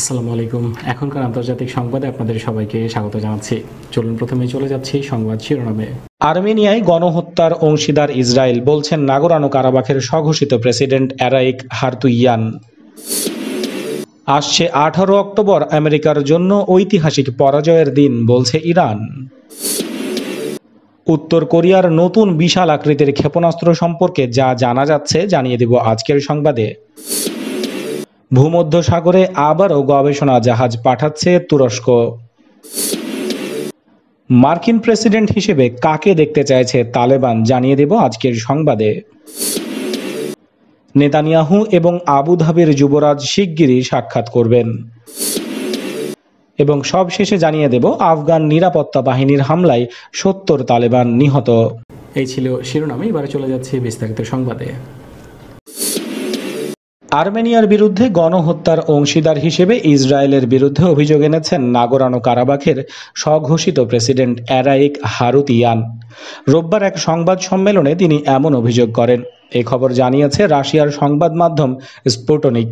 আসসালামু আলাইকুম। এখনকার আন্তর্জাতিক সংবাদে আপনাদের সবাইকে স্বাগত জানাচ্ছি। চলুন প্রথমে চলে যাচ্ছি সংবাদ শিরোনামে। আর্মেনিয়ায় গণহত্যার অংশীদার ইসরায়েল, বলছেন নাগোর্নো কারাবাখের স্বঘোষিত প্রেসিডেন্ট এরাইক হারতুইয়ান। আসছে 18 অক্টোবর আমেরিকার জন্য ঐতিহাসিক পরাজয়ের দিন, বলছে ইরান। উত্তর কোরিয়ার নতুন বিশাল আকৃতির ক্ষেপণাস্ত্র সম্পর্কে যা জানা যাচ্ছে জানিয়ে দেব আজকের সংবাদে। ভূমধ্য সাগরে আবারও গবেষণা জাহাজ পাঠাচ্ছে তুরস্ক। মার্কিন প্রেসিডেন্ট হিসেবে কাকে দেখতে চাইছে তালেবান জানিয়ে দেব আজকের সংবাদে। নেতানিয়াহু এবং আবুধাবির যুবরাজ শিগগিরই সাক্ষাৎ করবেন। এবং সবশেষে জানিয়ে দেব আফগান নিরাপত্তা বাহিনীর হামলায় 70 তালেবান নিহত। এই ছিল শিরোনামে, এবারে চলে যাচ্ছে বিস্তারিত সংবাদে। আর্মেনিয়ার বিরুদ্ধে গণহত্যার অংশীদার হিসেবে ইসরায়েলের বিরুদ্ধে অভিযোগ এনেছেন নাগোর্নো কারাবাখের স্বঘোষিত প্রেসিডেন্ট এরাইক হারুতিয়ান। রোববার এক সংবাদ সম্মেলনে তিনি এমন অভিযোগ করেন। এই খবর জানিয়েছে রাশিয়ার সংবাদ মাধ্যম স্পুটনিক।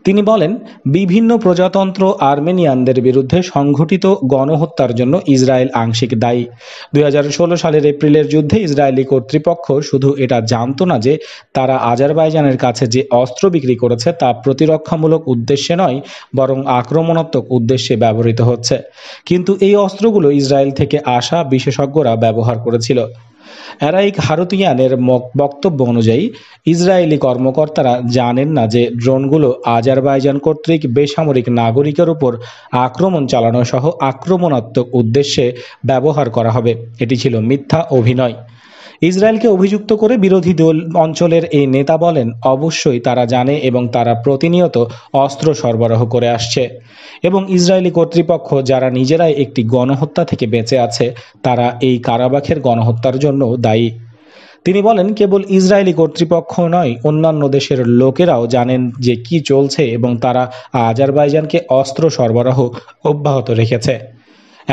তিনি বলেন, বিভিন্ন প্রজাতন্ত্র আর্মেনিয়ানদের বিরুদ্ধে সংঘটিত গণহত্যার জন্য ইসরায়েল আংশিক দায়ী। 2016 সালের এপ্রিলের যুদ্ধে ইসরায়েলি কর্তৃপক্ষ শুধু এটা জানত না যে তারা আজারবাইজানের কাছে যে অস্ত্র বিক্রি করেছে তা প্রতিরক্ষামূলক উদ্দেশ্যে নয়, বরং আক্রমণাত্মক উদ্দেশ্যে ব্যবহৃত হচ্ছে। কিন্তু এই অস্ত্রগুলো ইসরায়েল থেকে আসা বিশেষজ্ঞরা ব্যবহার করেছিল। এরাইক হারুতিয়ানের বক্তব্য অনুযায়ী ইসরায়েলি কর্মকর্তারা জানেন না যে ড্রোনগুলো আজারবাইজান কর্তৃক বেসামরিক নাগরিকের উপর আক্রমণ চালানো সহ আক্রমণাত্মক উদ্দেশ্যে ব্যবহার করা হবে। এটি ছিল মিথ্যা অভিনয়। ইসরায়েলকে অভিযুক্ত করে বিরোধী দল অঞ্চলের এই নেতা বলেন, অবশ্যই তারা জানে এবং তারা প্রতিনিয়ত অস্ত্র সরবরাহ করে আসছে এবং ইসরায়েলি কর্তৃপক্ষ যারা নিজেরাই একটি গণহত্যা থেকে বেঁচে আছে তারা এই কারাবাখের গণহত্যার জন্য দায়ী। তিনি বলেন, কেবল ইসরায়েলি কর্তৃপক্ষ নয়, অন্যান্য দেশের লোকেরাও জানেন যে কি চলছে এবং তারা আজারবাইজানকে অস্ত্র সরবরাহ অব্যাহত রেখেছে।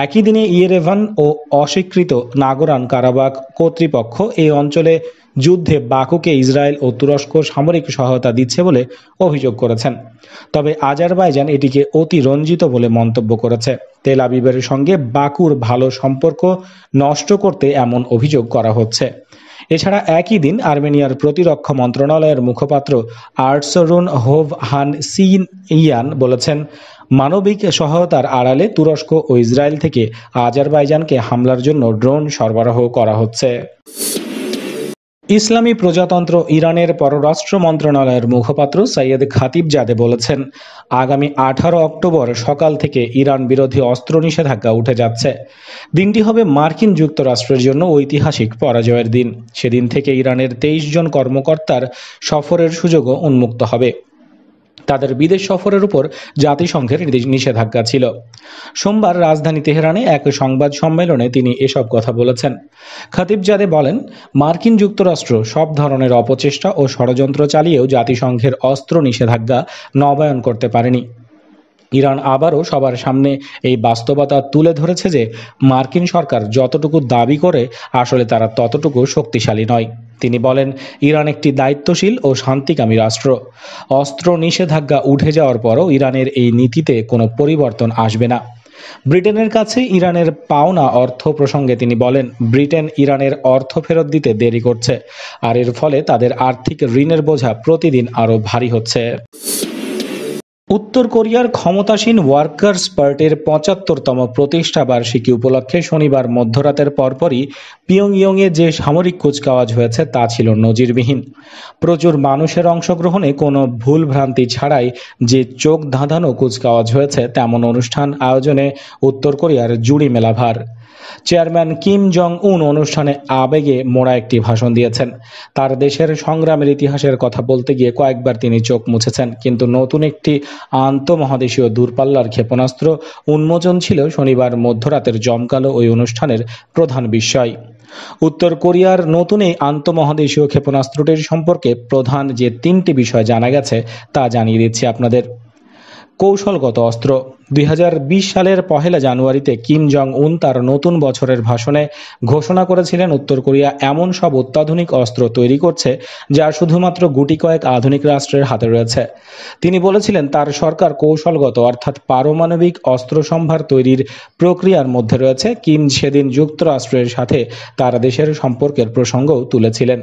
একই দিনে ইয়েরেভান ও অস্বীকৃত নাগোর্নো কারাবাখ কর্তৃপক্ষ এই অঞ্চলে যুদ্ধে বাকুকে ইসরায়েল ও তুরস্ক সামরিক সহায়তা দিচ্ছে বলে অভিযোগ করেছেন। তবে আজারবাইজান এটিকে অতিরঞ্জিত বলে মন্তব্য করেছে। তেল আবিবের সঙ্গে বাকুর ভালো সম্পর্ক নষ্ট করতে এমন অভিযোগ করা হচ্ছে। এছাড়া একই দিন আর্মেনিয়ার প্রতিরক্ষা মন্ত্রণালয়ের মুখপাত্র আর্টসরুন হোভ হান সিইয়ান বলেছেন, মানবিক সহায়তার আড়ালে তুরস্ক ও ইসরায়েল থেকে আজারবাইজানকে হামলার জন্য ড্রোন সরবরাহ করা হচ্ছে। ইসলামী প্রজাতন্ত্র ইরানের পররাষ্ট্র মন্ত্রণালয়ের মুখপাত্র সৈয়দ খাতিবজাদে বলেছেন, আগামী 18 অক্টোবর সকাল থেকে ইরান বিরোধী অস্ত্র নিষেধাজ্ঞা উঠে যাচ্ছে। দিনটি হবে মার্কিন যুক্তরাষ্ট্রের জন্য ঐতিহাসিক পরাজয়ের দিন। সেদিন থেকে ইরানের 23 জন কর্মকর্তার সফরের সুযোগও উন্মুক্ত হবে। তাদের বিদেশ সফরের উপর জাতিসংঘের নিষেধাজ্ঞা ছিল। সোমবার রাজধানী তেহরানে এক সংবাদ সম্মেলনে তিনি এসব কথা বলেছেন। খাতিবজাদে বলেন, মার্কিন যুক্তরাষ্ট্র সব ধরনের অপচেষ্টা ও ষড়যন্ত্র চালিয়েও জাতিসংঘের অস্ত্র নিষেধাজ্ঞা নবায়ন করতে পারেনি। ইরান আবারও সবার সামনে এই বাস্তবতা তুলে ধরেছে যে মার্কিন সরকার যতটুকু দাবি করে আসলে তারা ততটুকু শক্তিশালী নয়। তিনি বলেন, ইরান একটি দায়িত্বশীল ও শান্তিকামী রাষ্ট্র। অস্ত্র নিষেধাজ্ঞা উঠে যাওয়ার পরও ইরানের এই নীতিতে কোনো পরিবর্তন আসবে না। ব্রিটেনের কাছে ইরানের পাওনা অর্থ প্রসঙ্গে তিনি বলেন, ব্রিটেন ইরানের অর্থ ফেরত দিতে দেরি করছে, আর এর ফলে তাদের আর্থিক ঋণের বোঝা প্রতিদিন আরও ভারী হচ্ছে। উত্তর কোরিয়ার ক্ষমতাসীন ওয়ার্কার্স পার্টির 75তম প্রতিষ্ঠা বার্ষিকী উপলক্ষে শনিবার মধ্যরাতের পরপরই পিয়ংইয়ংয়ে যে সামরিক কুচকাওয়াজ হয়েছে তা ছিল নজিরবিহীন। প্রচুর মানুষের অংশগ্রহণে কোনো ভুলভ্রান্তি ছাড়াই যে চোখ ধাঁধানো কুচকাওয়াজ হয়েছে তেমন অনুষ্ঠান আয়োজনে উত্তর কোরিয়ার জুড়ি মেলা ভার। চেয়ারম্যান কিম জং উন অনুষ্ঠানে আবেগে মোড়া একটি ভাষণ দিয়েছেন। তার দেশের সংগ্রামের ইতিহাসের কথা বলতে গিয়ে কয়েকবার তিনি চোখ মুছেছেন, কিন্তু নতুন একটি আন্তঃমহাদেশীয় দূরপাল্লার ক্ষেপণাস্ত্র উন্মোচন ছিল শনিবার মধ্যরাতের জমকালো ওই অনুষ্ঠানের প্রধান বিষয়। উত্তর কোরিয়ার নতুন এই আন্তঃমহাদেশীয় ক্ষেপণাস্ত্রটির সম্পর্কে প্রধান যে 3টি বিষয় জানা গেছে তা জানিয়ে দিচ্ছি আপনাদের। কৌশলগত অস্ত্র। 2020 সালের 1 জানুয়ারিতে কিম জং উন তার নতুন বছরের ভাষণে ঘোষণা করেছিলেন উত্তর কোরিয়া এমন সব অত্যাধুনিক অস্ত্র তৈরি করছে যা শুধুমাত্র গুটি কয়েক আধুনিক রাষ্ট্রের হাতে রয়েছে। তিনি বলেছিলেন তার সরকার কৌশলগত অর্থাৎ পারমাণবিক অস্ত্র সম্ভার তৈরির প্রক্রিয়ার মধ্যে রয়েছে। কিম সেদিন যুক্তরাষ্ট্রের সাথে তার দেশের সম্পর্কের প্রসঙ্গও তুলেছিলেন।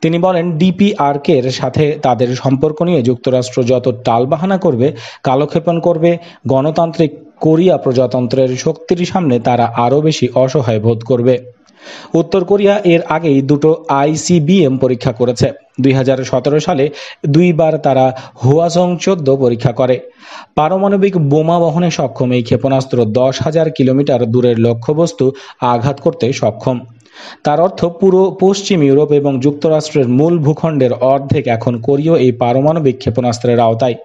তিনি বলেন ডিপিআরকে এর সাথে তাদের সম্পর্ক নিয়ে যুক্তরাষ্ট্র যত টালবাহানা করবে, কালক্ষেপণ করবে, গণতান্ত্রিক কোরিয়া প্রজাতন্ত্রের শক্তির সামনে তারা আরও বেশি অসহায় বোধ করবে। উত্তর কোরিয়া এর আগেই দুটো আইসিবিএম পরীক্ষা করেছে। 2017 সালে দুইবার তারা হোয়াসং-14 পরীক্ষা করে। পারমাণবিক বোমা বহনে সক্ষম এই ক্ষেপণাস্ত্র 10,000 কিলোমিটার দূরের লক্ষ্যবস্তু আঘাত করতে সক্ষম। তার অর্থ পুরো পশ্চিম ইউরোপ এবং যুক্তরাষ্ট্রের মূল ভূখণ্ডের অর্ধেক এখন কোরীয় এই পারমাণবিক ক্ষেপণাস্ত্রের আওতায়।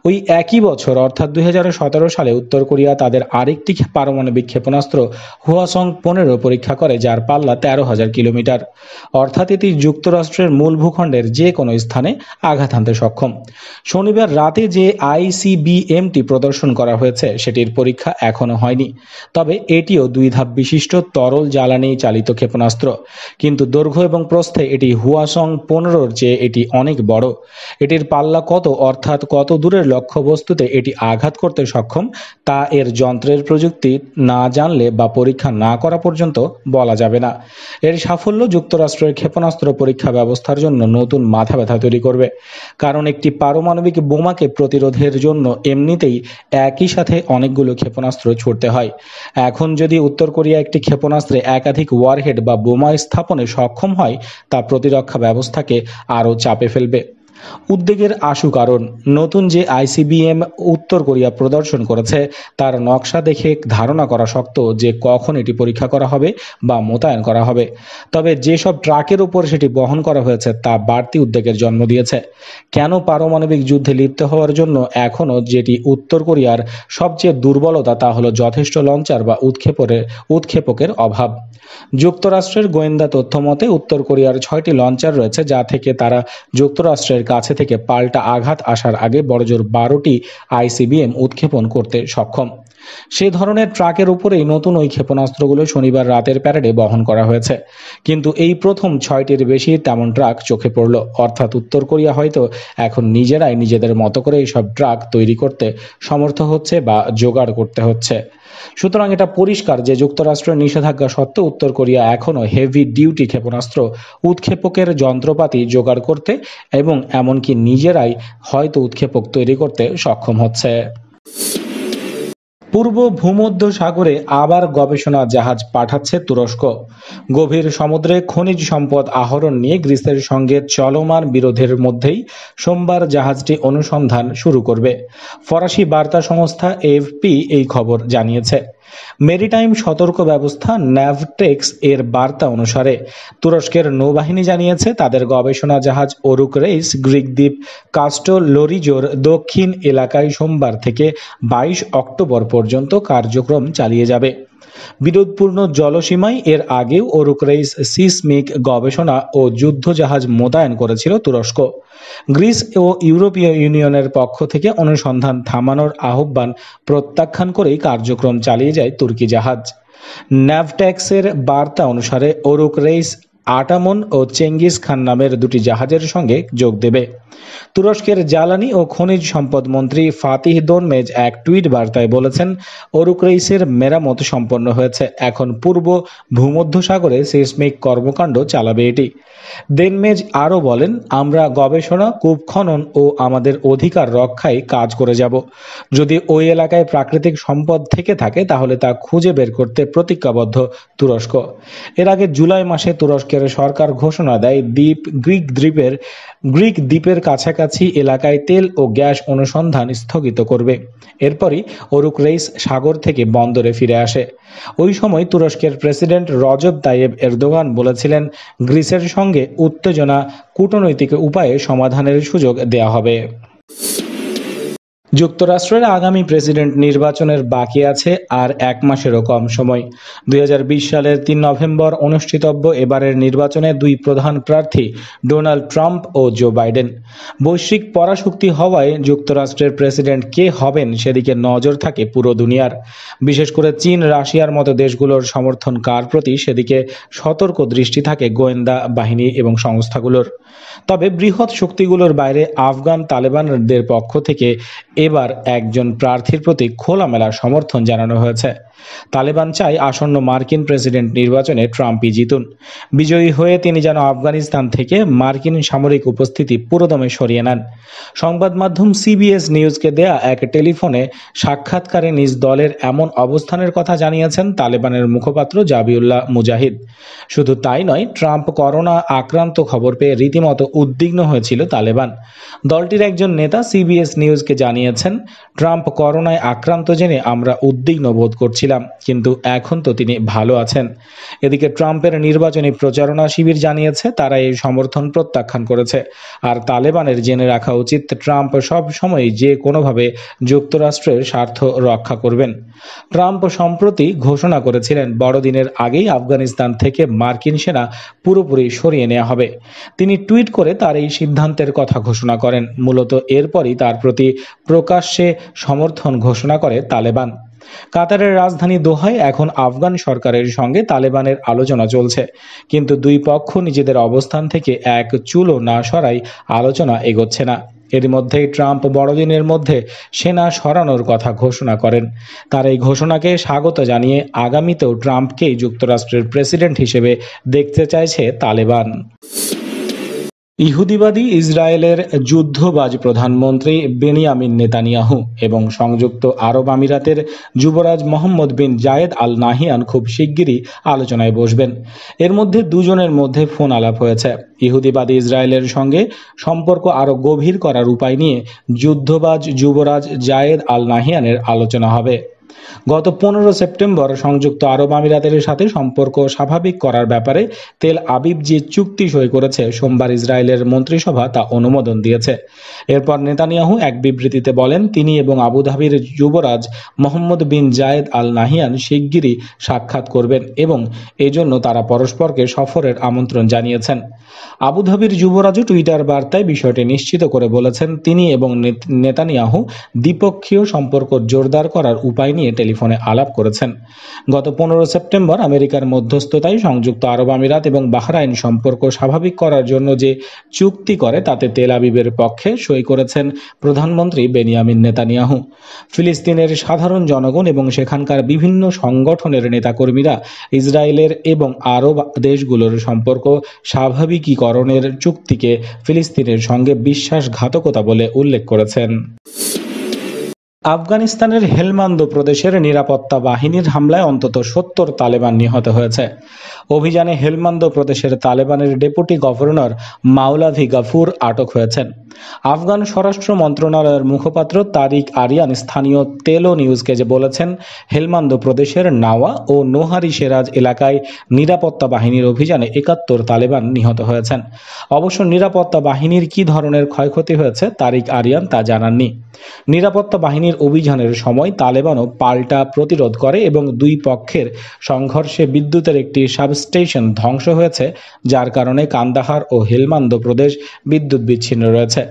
ওই একই বছর অর্থাৎ 2017 সালে উত্তর কোরিয়া তাদের আরেকটি পারমাণবিক ক্ষেপণাস্ত্র হোয়াসং-15 পরীক্ষা করে, যার পাল্লা 13,000 কিলোমিটার। অর্থাৎ এটি যুক্তরাষ্ট্রের মূল ভূখণ্ডের যে কোনো স্থানে আঘাত হানতে সক্ষম। শনিবার রাতে যে আইসিবিএমটি প্রদর্শন করা হয়েছে সেটির পরীক্ষা এখনো হয়নি, তবে এটিও 2 ধাপ বিশিষ্ট তরল জ্বালানি চালিত ক্ষেপণাস্ত্র। কিন্তু দৈর্ঘ্য এবং প্রস্থে এটি হোয়াসং-15 চেয়ে এটি অনেক বড়। এটির পাল্লা কত, অর্থাৎ কত দূরের লক্ষ্যবস্তুতে এটি আঘাত করতে সক্ষম, তা এর যন্ত্রের প্রযুক্তি না জানলে বা পরীক্ষা না করা পর্যন্ত বলা যাবে না। এর সাফল্য যুক্তরাষ্ট্রের ক্ষেপণাস্ত্র পরীক্ষা ব্যবস্থার জন্য নতুন মাথা ব্যথা তৈরি করবে, কারণ একটি পারমাণবিক বোমাকে প্রতিরোধের জন্য এমনিতেই একই সাথে অনেকগুলো ক্ষেপণাস্ত্র ছুড়তে হয়। এখন যদি উত্তর কোরিয়া একটি ক্ষেপণাস্ত্রে একাধিক ওয়ারহেড বা বোমা স্থাপনে সক্ষম হয়, তা প্রতিরক্ষা ব্যবস্থাকে আরও চাপে ফেলবে। উদ্বেগের আশু কারণ, নতুন যে আইসিবিএম উত্তর কোরিয়া প্রদর্শন করেছে তার নকশা দেখে ধারণা করা শক্ত যে কখন এটি পরীক্ষা করা হবে বা মোতায়েন করা হবে। তবে যেসব ট্রাকের উপর সেটি বহন করা হয়েছে তা বাড়তি উদ্বেগের জন্ম দিয়েছে। কেন? পারমাণবিক যুদ্ধে লিপ্ত হওয়ার জন্য এখনও যেটি উত্তর কোরিয়ার সবচেয়ে দুর্বলতা তা হলো যথেষ্ট লঞ্চার বা উৎক্ষেপকের অভাব। যুক্তরাষ্ট্রের গোয়েন্দা তথ্য মতে উত্তর কোরিয়ার 6টি লঞ্চার রয়েছে, যা থেকে তারা যুক্তরাষ্ট্রের কাছে থেকে পাল্টা আঘাত আসার আগে বড়জোর 12টি আইসিবিএম উৎক্ষেপণ করতে সক্ষম। সে ধরনের ট্রাকের উপরেই নতুন ওই ক্ষেপণাস্ত্রগুলো শনিবার রাতের প্যারেডে বহন করা হয়েছে। কিন্তু এই প্রথম 6টির বেশি তেমন ট্রাক চোখে পড়ল। অর্থাৎ উত্তর কোরিয়া হয়তো এখন নিজেরাই নিজেদের মতো করে এইসব ট্রাক তৈরি করতে সমর্থ হচ্ছে বা জোগাড় করতে হচ্ছে। সুতরাং এটা পরিষ্কার যে যুক্তরাষ্ট্রের নিষেধাজ্ঞা সত্ত্বেও উত্তর কোরিয়া এখনও হেভি ডিউটি ক্ষেপণাস্ত্র উৎক্ষেপকের যন্ত্রপাতি জোগাড় করতে এবং এমনকি নিজেরাই হয়তো উৎক্ষেপক তৈরি করতে সক্ষম হচ্ছে। পূর্ব ভূমধ্য সাগরে আবার গবেষণা জাহাজ পাঠাচ্ছে তুরস্ক। গভীর সমুদ্রে খনিজ সম্পদ আহরণ নিয়ে গ্রিসের সঙ্গে চলমান বিরোধের মধ্যেই সোমবার জাহাজটি অনুসন্ধান শুরু করবে। ফরাসি বার্তা সংস্থা এএফপি এই খবর জানিয়েছে। মেরিটাইম সতর্ক ব্যবস্থা ন্যাভটেক্স এর বার্তা অনুসারে তুরস্কের নৌবাহিনী জানিয়েছে তাদের গবেষণা জাহাজ ওরুক রেইস গ্রিক দ্বীপ কাস্টোলোরিজোর দক্ষিণ এলাকায় সোমবার থেকে 22 অক্টোবর পর্যন্ত কার্যক্রম চালিয়ে যাবে। বিরোধপূর্ণ জলসীমায় এর আগেও ওরুক রেইস সিসমিক গবেষণা ও যুদ্ধ জাহাজ মোতায়েন করেছিল তুরস্ক। গ্রিস ও ইউরোপীয় ইউনিয়নের পক্ষ থেকে অনুসন্ধান থামানোর আহ্বান প্রত্যাখ্যান করেই কার্যক্রম চালিয়ে যায় তুর্কি জাহাজ। ন্যাভটেক্সের বার্তা অনুসারে ওরুক রেইস আটামন ও চেঙ্গিস খান নামের দুটি জাহাজের সঙ্গে যোগ দেবে। তুরস্কের জ্বালানি ও খনিজ সম্পদ মন্ত্রী ফাতিহ দোনমেজ এক টুইট বার্তায় বলেছেন, ওরুক রেইসের মেরামত সম্পন্ন হয়েছে, এখন পূর্ব ভূমধ্যসাগরে সিসমিক কর্মকাণ্ড চালাবে এটি। দেনমেজ আরও বলেন, আমরা গবেষণা, কূপ খনন ও আমাদের অধিকার রক্ষায় কাজ করে যাব। যদি ওই এলাকায় প্রাকৃতিক সম্পদ থেকে থাকে তাহলে তা খুঁজে বের করতে প্রতিজ্ঞাবদ্ধ তুরস্ক। এর আগে জুলাই মাসে তুরস্কের সরকার ঘোষণা দেয় গ্রিক দ্বীপের কাছাকাছি এলাকায় তেল ও গ্যাস অনুসন্ধান স্থগিত করবে। এরপরই ওরুক রেইস সাগর থেকে বন্দরে ফিরে আসে। ওই সময় তুরস্কের প্রেসিডেন্ট রজব তাইয়েব এরদোগান বলেছিলেন, গ্রিসের সঙ্গে উত্তেজনা কূটনৈতিক উপায়ে সমাধানের সুযোগ দেয়া হবে। যুক্তরাষ্ট্রের আগামী প্রেসিডেন্ট নির্বাচনের বাকি আছে আর 1 মাসেরও কম সময়। 2020 সালের 3 নভেম্বর অনুষ্ঠিতব্য এবারের নির্বাচনে দুই প্রধান প্রার্থী ডোনাল্ড ট্রাম্প ও জো বাইডেন। বৈশ্বিক পরাশক্তি হওয়ায় যুক্তরাষ্ট্রের প্রেসিডেন্ট কে হবেন সেদিকে নজর থাকে পুরো দুনিয়ার। বিশেষ করে চীন, রাশিয়ার মতো দেশগুলোর সমর্থন কার প্রতি সেদিকে সতর্ক দৃষ্টি থাকে গোয়েন্দা বাহিনী এবং সংস্থাগুলোর। তবে বৃহৎ শক্তিগুলোর বাইরে আফগান তালেবানদের পক্ষ থেকে এবার একজন প্রার্থীর প্রতি খোলামেলা সমর্থন জানানো হয়েছে। তালেবান চায় আসন্ন মার্কিন প্রেসিডেন্ট নির্বাচনে ট্রাম্পই জিতুন। বিজয়ী হয়ে তিনি যেন আফগানিস্তান থেকে মার্কিন সামরিক উপস্থিতি পুরোদমে সরিয়ে নেন। সংবাদ মাধ্যম সিবিএস নিউজকে দেয়া এক টেলিফোনে সাক্ষাৎকারে নিজ দলের এমন অবস্থানের কথা জানিয়েছেন তালেবানের মুখপাত্র জাবিউল্লাহ মুজাহিদ। শুধু তাই নয়, ট্রাম্প করোনা আক্রান্ত খবর পেয়ে রীতিমতো উদ্বিগ্ন হয়েছিল তালেবান। দলটির একজন নেতা সিবিএস নিউজকে জানিয়েছেন, ট্রাম্প করোনায় আক্রান্ত জেনে আমরা উদ্বিগ্ন বোধ করছিলাম, কিন্তু এখন তো তিনি ভালো আছেন। এদিকে ট্রাম্পের নির্বাচনী প্রচারণা শিবির জানিয়েছে তারা এই সমর্থন প্রত্যাখ্যান করেছে। আর তালেবানের জেনে রাখা উচিত, ট্রাম্প সব সময় যে কোনোভাবে যুক্তরাষ্ট্রের স্বার্থ রক্ষা করবেন। ট্রাম্প সম্প্রতি ঘোষণা করেছিলেন বড়দিনের আগেই আফগানিস্তান থেকে মার্কিন সেনা পুরোপুরি সরিয়ে নেওয়া হবে। তিনি টুইট করে তার এই সিদ্ধান্তের কথা ঘোষণা করেন। মূলত এরপরই তার প্রতি প্রকাশ্যে সমর্থন ঘোষণা করে তালেবান। কাতারের রাজধানী দোহায় এখন আফগান সরকারের সঙ্গে তালেবানের আলোচনা চলছে, কিন্তু দুই পক্ষ নিজেদের অবস্থান থেকে এক চুলও না সরাই আলোচনা এগোচ্ছে না। এর মধ্যেই ট্রাম্প বড়দিনের মধ্যে সেনা সরানোর কথা ঘোষণা করেন। তার এই ঘোষণাকে স্বাগত জানিয়ে আগামীতেও ট্রাম্পকেই যুক্তরাষ্ট্রের প্রেসিডেন্ট হিসেবে দেখতে চাইছে তালেবান। ইহুদিবাদী ইসরায়েলের যুদ্ধবাজ প্রধানমন্ত্রী বেনিয়ামিন নেতানিয়াহু এবং সংযুক্ত আরব আমিরাতের যুবরাজ মোহাম্মদ বিন জায়েদ আল নাহিয়ান খুব শিগগিরই আলোচনায় বসবেন। এর মধ্যে দুজনের মধ্যে ফোন আলাপ হয়েছে। ইহুদিবাদী ইসরায়েলের সঙ্গে সম্পর্ক আরও গভীর করার উপায় নিয়ে যুদ্ধবাজ যুবরাজ জায়েদ আল নাহিয়ানের আলোচনা হবে। গত 15 সেপ্টেম্বর সংযুক্ত আরব আমিরাতের সাথে সম্পর্ক স্বাভাবিক করার ব্যাপারে তেল আবিব যে চুক্তি সই করেছে, সোমবার ইসরায়েলের মন্ত্রিসভা তা অনুমোদন দিয়েছে। এরপর নেতানিয়াহু এক বিবৃতিতে বলেন, তিনি এবং আবুধাবির যুবরাজ মোহাম্মদ বিন জায়েদ আল নাহিয়ান শিগগিরই সাক্ষাৎ করবেন এবং এজন্য তারা পরস্পরকে সফরের আমন্ত্রণ জানিয়েছেন। আবুধাবির যুবরাজও টুইটার বার্তায় বিষয়টি নিশ্চিত করে বলেছেন, তিনি এবং নেতানিয়াহু দ্বিপক্ষীয় সম্পর্ক জোরদার করার উপায় নিয়ে টেলিফোনে আলাপ করেছেন। গত 15 সেপ্টেম্বর আমেরিকার মধ্যস্থতায় সংযুক্ত আরব আমিরাত এবং বাহরাইন সম্পর্ক স্বাভাবিক করার জন্য যে চুক্তি করে তাতে তেল আবিবের পক্ষে সই করেছেন প্রধানমন্ত্রী বেনিয়ামিন নেতানিয়াহু। ফিলিস্তিনের সাধারণ জনগণ এবং সেখানকার বিভিন্ন সংগঠনের নেতাকর্মীরা ইসরায়েলের এবং আরব দেশগুলোর সম্পর্ক স্বাভাবিকীকরণের চুক্তিকে ফিলিস্তিনের সঙ্গে বিশ্বাসঘাতকতা বলে উল্লেখ করেছেন। আফগানিস্তানের হেলমান্দ প্রদেশের নিরাপত্তা বাহিনীর হামলায় অন্তত 70 তালেবান নিহত হয়েছে। অভিযানে হেলমান্দ প্রদেশের তালেবানের ডেপুটি গভর্নর মাওলাভি গাফুর আটক হয়েছেন। আফগান স্বরাষ্ট্র মন্ত্রণালয়ের মুখপাত্র তারিক আরিয়ান স্থানীয় তেলো নিউজকে বলেছেন, হেলমান্দ প্রদেশের নাওয়া ও নোহারি সেরাজ এলাকায় নিরাপত্তা বাহিনীর অভিযানে 71 তালেবান নিহত হয়েছেন। অবশ্য নিরাপত্তা বাহিনীর কী ধরনের ক্ষয়ক্ষতি হয়েছে তারিক আরিয়ান তা জানাননি। নিরাপত্তা বাহিনীর অভিযানের সময় তালেবানও পাল্টা প্রতিরোধ করে এবং দুই পক্ষের সংঘর্ষে বিদ্যুতের একটি সাবস্টেশন ধ্বংস হয়েছে, যার কারণে কান্দাহার ও হেলমান্দ প্রদেশ বিদ্যুৎ বিচ্ছিন্ন রয়েছে।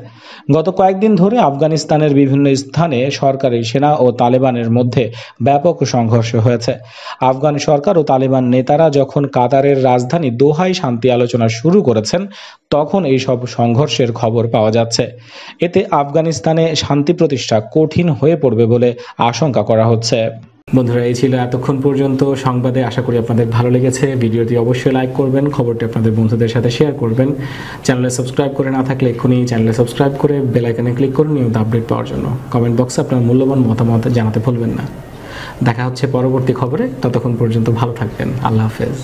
গত কয়েকদিন ধরে আফগানিস্তানের বিভিন্ন স্থানে সরকারি সেনা ও তালেবানের মধ্যে ব্যাপক সংঘর্ষ হয়েছে। আফগান সরকার ও তালেবান নেতারা যখন কাতারের রাজধানী দোহায় শান্তি আলোচনা শুরু করেছেন, তখন এই সব সংঘর্ষের খবর পাওয়া যাচ্ছে। এতে আফগানিস্তানে শান্তি প্রতিষ্ঠা কঠিন হয়ে পড়বে বলে আশঙ্কা করা হচ্ছে। বন্ধুরা, এই ছিল এতক্ষণ পর্যন্ত সংবাদে। আশা করি আপনাদের ভালো লেগেছে। ভিডিওটি অবশ্যই লাইক করবেন, খবরটি আপনাদের বন্ধুদের সাথে শেয়ার করবেন। চ্যানেলে সাবস্ক্রাইব করে না থাকলে এক্ষুনি চ্যানেলে সাবস্ক্রাইব করে বেল আইকনে ক্লিক করুন নিয়মিত আপডেট পাওয়ার জন্য। কমেন্ট বক্সে আপনার মূল্যবান মতামত জানাতে ভুলবেন না। দেখা হচ্ছে পরবর্তী খবরে। ততক্ষণ পর্যন্ত ভালো থাকবেন। আল্লাহ হাফেজ।